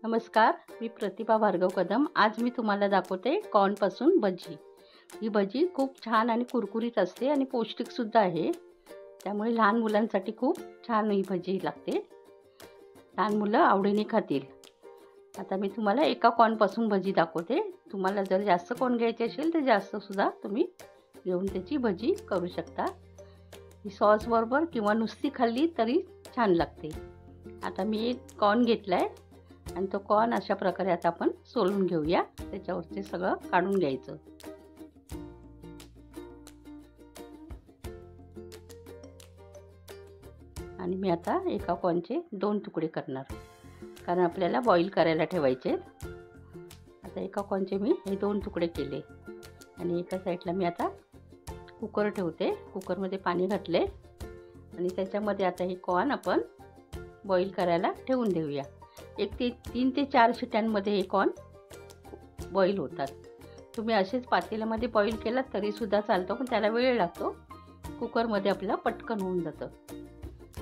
नमस्कार, मी प्रतिभा भार्गव कदम। आज मी तुम्हाला दाखवते कॉर्नपासून भजी। ही भजी खूप छान आणि कुरकुरीत असते आणि पौष्टिकसुद्धा आहे। त्यामुळे लहान मुलांसाठी खूप छान ही भजी लागते। लहान मुलं आवडीने खातील। आता मी तुम्हाला एका कॉर्नपासून भजी दाखवते। तुम्हाला जर जास्त कॉर्न घ्यायचे असेल तर जास्तसुद्धा तुम्ही घेऊन त्याची भजी करू शकता। ही सॉस बरोबर किंवा नुसती खाल्ली तरी छान लागते। आता मी एक कॉर्न घेतलाय आणि तो कॉर्न अशा प्रकारे आता आपण सोलून घेऊया। त्याच्यावरचे सगळं काढून घ्यायचं। आणि मी आता एका कॉर्नचे 2 तुकडे करणार, कारण आपल्याला बॉईल करायला ठेवायचे। आता एका कॉर्नचे मी हे 2 तुकडे केले आणि एका साईडला मी आता कुकर ठेवते। कुकरमध्ये पाणी घातले आणि त्याच्यामध्ये आता हे कॉर्न आपण बॉईल करायला ठेवून देऊया। 3 ते 4 शिट्यांमध्ये हे कॉर्न बॉईल होतात। तुम्ही असेच पातेल्यामध्ये बॉईल केलात तरीसुद्धा चालतो, पण त्याला वेळ लागतो। कुकरमध्ये आपल्याला पटकन होऊन जातं।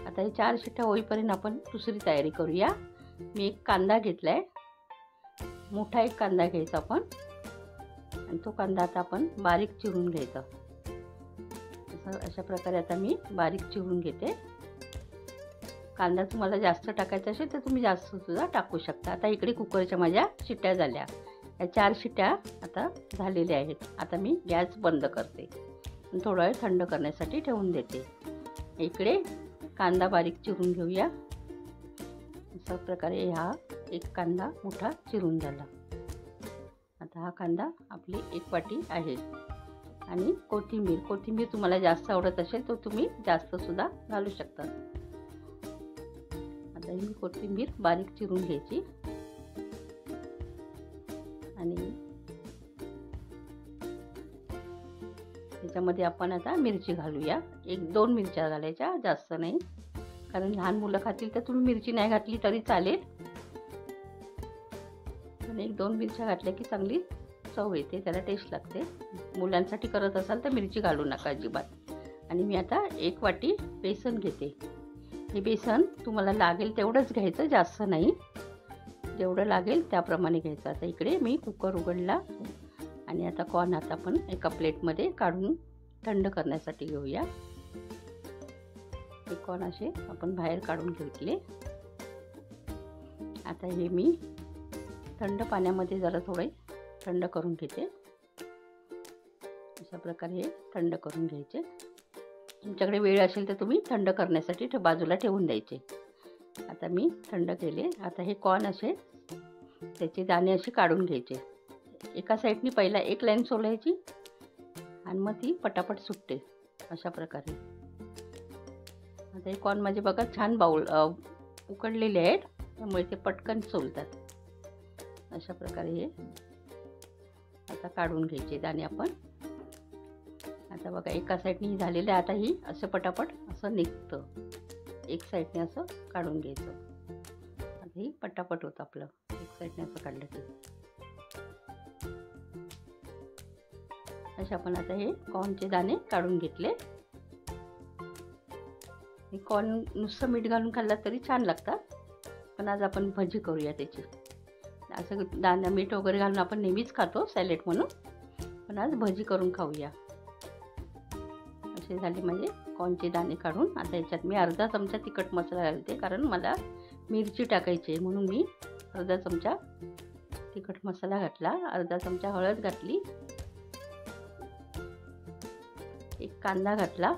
आता हे 4 शिट्ट्या होईपर्यंत आपण दुसरी तयारी करूया। मी एक कांदा घेतलाय, मोठा एक कांदा घ्यायचा आपण, आणि तो कांदा आता आपण बारीक चिरून घ्यायचा। अशा प्रकारे आता मी बारीक चिरून घेते। कांदा तुम्हाला जास्त टाकायचा असेल तर तुम्ही जास्त सुद्धा टाकू शकता। आता इकडे कुकरच्या माझ्या शिट्ट्या झाल्या, या 4 शिट्ट्या आता झालेल्या आहेत। आता मी गॅस बंद करते आणि थोडा वेळ थंड करण्यासाठी ठेवून देते। इकडे कांदा बारीक चिरून घेऊया। अशा प्रकारे हा एक कांदा मोठा चिरून झाला। आता हा कांदा आपली 1 वाटी आहे। आणि कोथिंबीर तुम्हाला जास्त आवडत असेल तर तुम्ही जास्त सुद्धा घालू शकता। आता ही कोथिंबीर बारीक चिरून घ्यायची आणि त्याच्यामध्ये आपण आता मिरची घालूया। 1-2 मिरच्या घालायच्या, जास्त नाही, कारण लहान मुलं खातील तर तुम्ही मिरची नाही घातली तरी चालेल, पण 1-2 मिरच्या घातल्या की चांगली चव येते, त्याला टेस्ट लागते। मुलांसाठी करत असाल तर मिरची घालू नका अजिबात। आणि मी आता 1 वाटी बेसन घेते। हे बेसन तुम्हाला लागेल तेवढंच घ्यायचं, जास्त नाही, जेवढं लागेल त्याप्रमाणे घ्यायचं। आता इकडे मी कुकर उघडला आणि आता कॉर्न आता आपण एका प्लेटमध्ये काढून थंड करण्यासाठी घेऊया। हे कॉर्न असे आपण बाहेर काढून घेतले। आता हे मी थंड पाण्यामध्ये जरा थोडे थंड करून घेते। अशा प्रकारे हे थंड करून घ्यायचे। तुमच्याकडे वेळ असेल तर तुम्ही थंड करण्यासाठी बाजूला ठेवून द्यायचे। आता मी थंड केले। आता हे कॉर्न असे त्याचे दाणे असे काढून घ्यायचे। एका साईडनी पहिला एक लाईन सोलायची आणि मग ती पटापट सुटते अशा प्रकारे। आता हे कॉर्न माझे बघा छान उकडलेले आहेत, त्यामुळे ते पटकन सोलतात। अशा प्रकारे हे आता काढून घ्यायचे दाणे आपण। आता बघा एका साईडनी झालेलं आहे। आता ही असं पटापट असं निघतं, एक साईडने असं काढून घ्यायचं। आता ही पटापट होतं आपलं एक साईडने असं काढलं की। अशा आपण आता हे कॉर्नचे दाणे काढून घेतले। हे कॉर्न नुसतं मीठ घालून खाल्ला तरी छान लागतात, पण आज आपण भजी करूया त्याची। असं दाणा मीठ वगैरे घालून आपण नेहमीच खातो सॅलेड म्हणून, पण आज भजी करून खाऊया। असे झाले म्हणजे कॉर्नचे दाणे काढून। आता याच्यात मी अर्धा चमचा तिखट मसाला घालते, कारण मला मिरची टाकायची आहे म्हणून मी अर्धा चमचा तिखट मसाला घातला। अर्धा चमचा हळद घातली, 1 कांदा घातला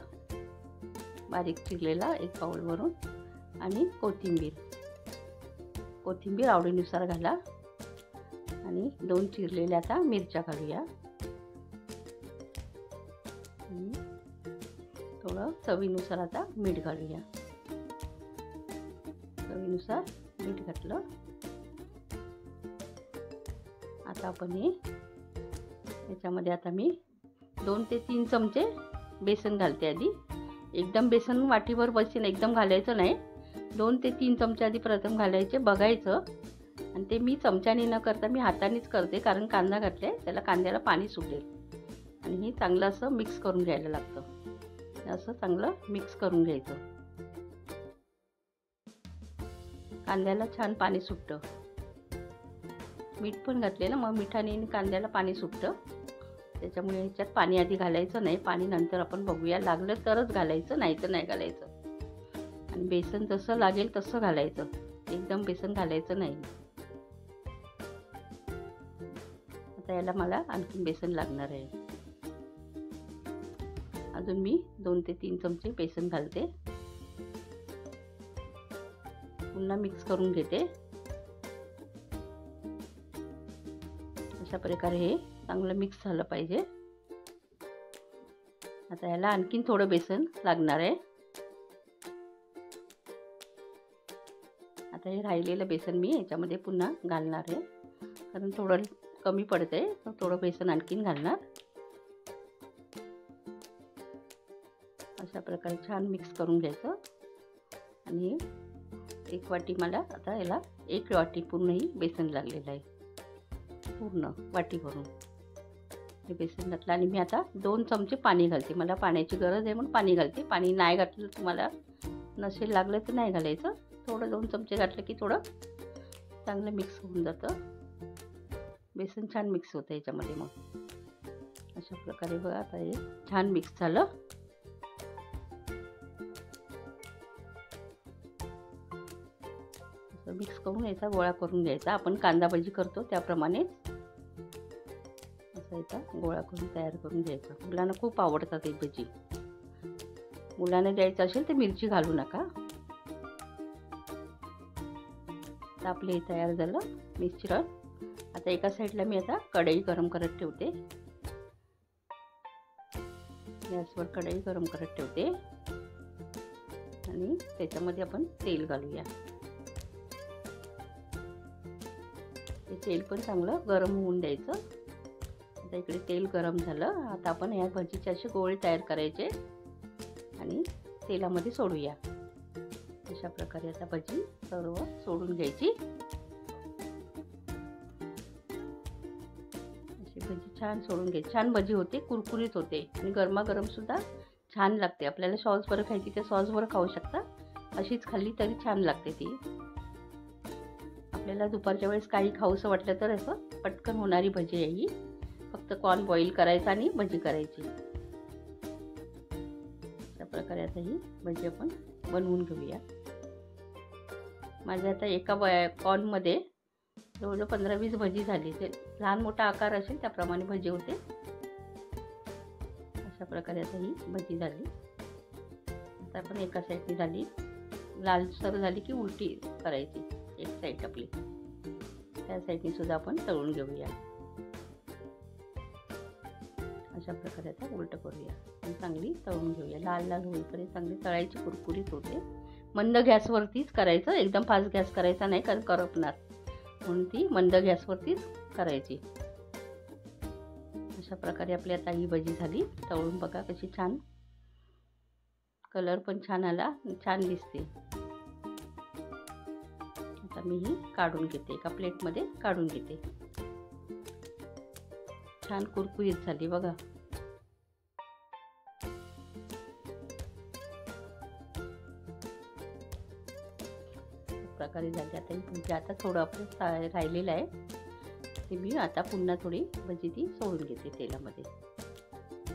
बारीक चिरलेला 1 बाउलवरून, आणि कोथिंबीर आवडीनुसार घाला। आणि 2 चिरलेल्या आता मिरच्या घालूया आणि थोडं चवीनुसार आता मीठ घालूया। चवीनुसार मीठ घातलं। आता आपण हे याच्यामध्ये आता मी 2 ते 3 चमचे बेसन घालते आधी। एकदम बेसन वाटीभर बेसन एकदम घालायचं नाही, 2 ते 3 चमचे आधी प्रथम घालायचे, बघायचं। आणि ते मी चमच्याने न करता मी हातानेच करते, कारण कांदा घातले त्याला कांद्याला पाणी सुटेल। आणि हे चांगलं असं मिक्स करून घ्यायला लागतं। असं चांगलं मिक्स करून घ्यायचं। कांद्याला छान पाणी सुटतं। मीठ पण घातले ना, मग मिठाने आणि कांद्याला पाणी सुटतं. त्याच्यामुळे ह्याच्यात पाणी आधी घालायचं नाही, पाणी नंतर आपण बघूया, लागलं तरच घालायचं, नाही तर नाही घालायचं. आणि बेसन जसं लागेल तसं घालायचं, एकदम बेसन घालायचं नाही. आता याला मला आणखीन बेसन लागणार आहे. अजून मी 2 ते 3 चमचे बेसन घालते. पुन्हा मिक्स करून घेते. अशा प्रकारे हे चांगलं मिक्स झालं पाहिजे. आता याला आणखीन थोडं बेसन लागणार आहे. आता हे राहिलेलं बेसन मी याच्यामध्ये पुन्हा घालणार आहे, कारण थोडं कमी पडतंय, तर थोडं बेसन आणखीन घालणार. अशा प्रकारे छान मिक्स करून घ्यायचं. आणि 1 वाटी मला आता याला 1 वाटी पूर्णही बेसन लागलेलं आहे, पूर्ण वाटी भरून हे बेसन घातलं. आणि मी आता 2 चमचे पाणी घालते. मला पाण्याची गरज आहे म्हणून पाणी घालते. पाणी नाही घातलं तुम्हाला नसेल लागलं तर नाही घालायचं. थोडं 2 चमचे घातलं की थोडं चांगलं मिक्स होऊन जातं. बेसन छान मिक्स होतं याच्यामध्ये. मग अशा प्रकारे बघा आता हे छान मिक्स झालं. असं मिक्स करून याचा गोळा करून घ्यायचा. आपण कांदा भजी करतो त्याप्रमाणे असं याचा गोळा करून तयार करून घ्यायचा. मुलांना खूप आवडतात ही भजी. मुलांना द्यायचं असेल तर मिरची घालू नका. तर आपले तयार झालं मिश्रण. आता एका साईडला मी आता कढई गरम करत ठेवते. गॅसवर कढई गरम करत ठेवते आणि त्याच्यामध्ये आपण तेल घालूया. ते तेल पण चांगलं गरम होऊन द्यायचं. आता इकडे तेल गरम झालं. आता आपण या भजीचे असे गोळे तयार करायचे आणि तेलामध्ये सोडूया. अशा प्रकारे आता भजी सर्व सोडून घ्यायची. अशी भजी छान सोडून घ्यायची. छान भजी होते, कुरकुरीत होते आणि गरमागरम सुद्धा छान लागते. आपल्याला सॉसवर खायची तर सॉसवर खाऊ शकता. अशीच खाल्ली तरी छान लागते ती. आपल्याला दुपारच्या वेळेस काही खाऊसं वाटलं तर असं पटकन होणारी भजी आहे ही. फक्त कॉर्न बॉईल करायचा आणि भजी करायची. अशा प्रकारे आता ही भजी आपण बनवून घेऊया. माझ्या आता एका कॉर्नमध्ये जवळजवळ 15-20 भजी झाली. ते लहान मोठा आकार असेल त्याप्रमाणे भजी होते. अशा प्रकारे आता ही भजी झाली. आता आपण एका साईडनी झाली, लालसर झाली की उलटी करायची. एक साईड आपली त्या साईडनी सुद्धा आपण तळून घेऊया. अशा प्रकारे आता उलट करूया आणि चांगली तळून घेऊया. लाल लाल होईपर्यंत चांगली तळायची, कुरकुरीत होते. मंद गॅसवरतीच करायचं, एकदम फास्ट गॅस करायचा नाही कारण करपणार, म्हणून ती मंद गॅसवरतीच करायची. अशा प्रकारे आपली आता ही भजी झाली तळून. बघा कशी छान कलर पण छान आला, छान दिसते. आता मी ही काढून घेते, एका प्लेटमध्ये काढून घेते. छान कुरकुरीत झाली बघा. प्रकारे झाली. आता ही भजी आता थोडं आपलं राहिलेलं आहे ते मी आता पुन्हा थोडी भजी ती सोडून घेते तेलामध्ये.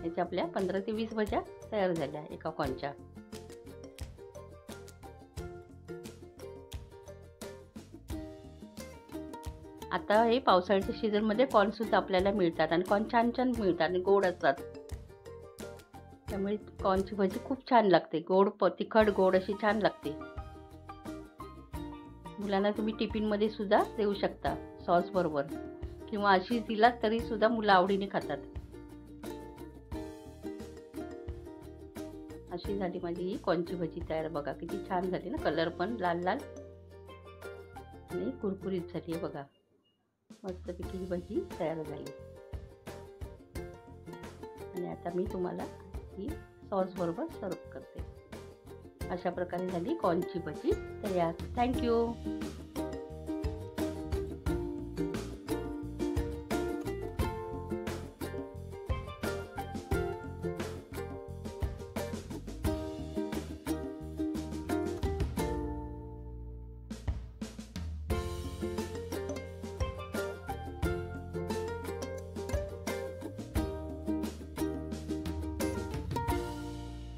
याच्या आपल्या 15 ते 20 भज्या तयार झाल्या एका कॉर्नच्या. आता हे पावसाळ्याच्या सीझनमध्ये कॉर्नसुद्धा आपल्याला मिळतात आणि कॉर्न छान छान मिळतात आणि गोड असतात. त्यामुळे कॉर्नची भजी खूप छान लागते. गोड तिखट गोड अशी छान लागते. मुलांना तुम्ही टिफिनमध्ये सुद्धा देऊ शकता सॉस बरोबर, किंवा अशी दिलात तरी सुद्धा मुलं आवडीने खातात. अशी झाली माझी ही कॉर्नची भजी तयार. बघा किती छान झाली ना, कलर पण लाल लाल आणि कुरकुरीत झाली आहे बघा. मस्तपैकी ही भजी तयार झाली. आणि आता मी तुम्हाला ही सॉस बरोबर सर्व करते. अशा प्रकारे झाली कॉर्नची भजी तयार. थँक्यू.